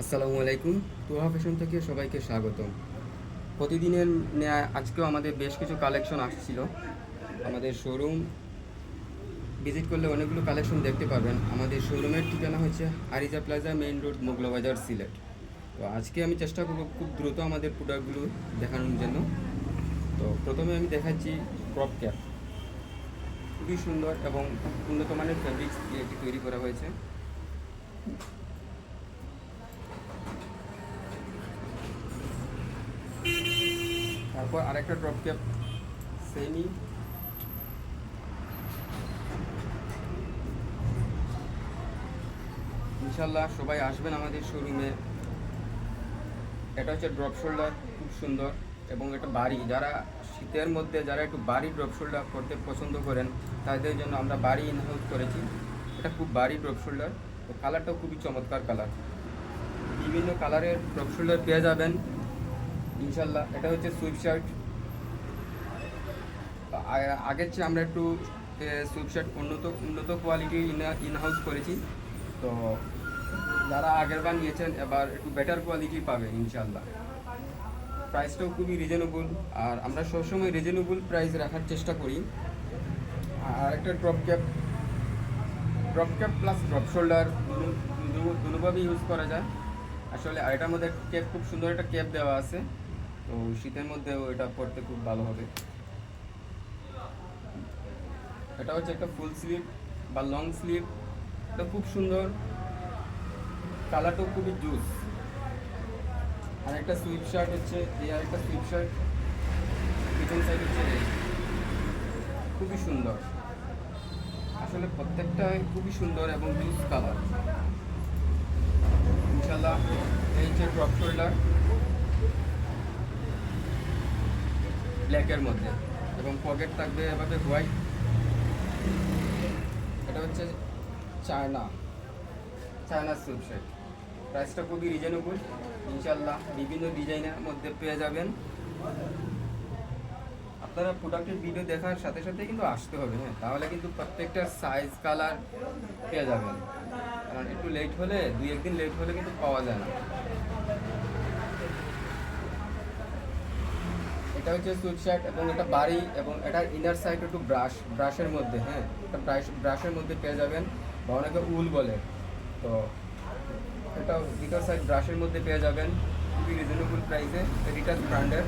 আসসালামু আলাইকুম। তোহা ফ্যাশন থেকে সবাইকে স্বাগতম। প্রতিদিনের ন্যায় আজকেও আমাদের বেশ কিছু কালেকশন আসছিল। আমাদের শোরুম ভিজিট করলে অনেকগুলো কালেকশন দেখতে পারবেন। আমাদের শোরুমের ঠিকানা হচ্ছে আরিজা প্লাজা, মেইন রোড, মোগলা বাজার, সিলেট। তো আজকে আমি চেষ্টা করব খুব দ্রুত আমাদের প্রোডাক্টগুলো দেখানোর জন্য। তো প্রথমে আমি দেখাচ্ছি ক্রপ ক্যাপ। খুবই সুন্দর এবং খুব উন্নত মানের ফ্যাব্রিক্স দিয়ে এটি তৈরি করা হয়েছে। তারপর আরেকটা ড্রপ ক্যাপ সেমই। ইনশাল্লাহ সবাই আসবেন আমাদের শোরুমে। এটা হচ্ছে ড্রপ শোল্ডার, খুব সুন্দর এবং এটা বাড়ি। যারা শীতের মধ্যে যারা একটু বাড়ি ড্রপ শোল্ডার করতে পছন্দ করেন তাদের জন্য আমরা বাড়ি ইনহাউস করেছি। এটা খুব বাড়ি ড্রপ শোল্ডার। তো কালারটাও খুবই চমৎকার কালার। বিভিন্ন কালারের ড্রপ শোল্ডার পেয়ে যাবেন ইনশাল্লাহ। এটা হচ্ছে সুইপ শার্ট। আগের চেয়ে আমরা একটু সুইপ শার্ট উন্নত উন্নত কোয়ালিটি ইনহাউস করেছি। তো যারা আগেরবার নিয়েছেন এবার একটু বেটার কোয়ালিটি পাবেন ইনশাল্লাহ। প্রাইসটাও খুবই রিজনেবল, আর আমরা সবসময় রিজনেবল প্রাইস রাখার চেষ্টা করি। আর একটা drop cap plus drop shoulder দুভাবেই ইউজ করা যায় আসলে। আর এটার মধ্যে ক্যাপ, খুব সুন্দর একটা ক্যাপ দেওয়া আছে। তো শীতের মধ্যেও এটা পরতে খুব ভালো হবে। এটা হচ্ছে একটা ফুল স্লিভ বা লং স্লিভ। এটা খুব সুন্দর, কালারটাও খুবই জুস। আর একটা সুইপ শার্ট হচ্ছে এই, আর একটা সুইপ শার্ট পিছন সাইড হচ্ছে এই। খুবই সুন্দর আসলে, প্রত্যেকটাই খুবই সুন্দর এবং জুস কালার ইনশাল্লাহ। এই যে ড্রপ শোল্ডার ব্ল্যাকের মধ্যে এবং পকেট থাকবে এভাবে হোয়াইট। এটা হচ্ছে চায়না চায়না সুইপ শার্ট। প্রাইসটা খুবই রিজনেবল ইনশাল্লাহ। বিভিন্ন ডিজাইনের মধ্যে পেয়ে যাবেন। আপনারা প্রোডাক্টের ভিডিও দেখার সাথে সাথে কিন্তু আসতে হবে, হ্যাঁ, তাহলে কিন্তু প্রত্যেকটা সাইজ কালার পেয়ে যাবেন। কারণ একটু লেট হলে, দুই একদিন লেট হলে কিন্তু পাওয়া যায় না। এটা হচ্ছে সুইট শার্ট এবং এটা বাড়ি, এবং এটার ইনার সাইড একটু ব্রাশের মধ্যে, হ্যাঁ, এটা ব্রাশের মধ্যে পেয়ে যাবেন, বা অনেকে উল বলে। তো এটা ভিতর সাইড ব্রাশের মধ্যে পেয়ে যাবেন খুবই রিজনেবল প্রাইসে, এডিটাস ব্র্যান্ডের।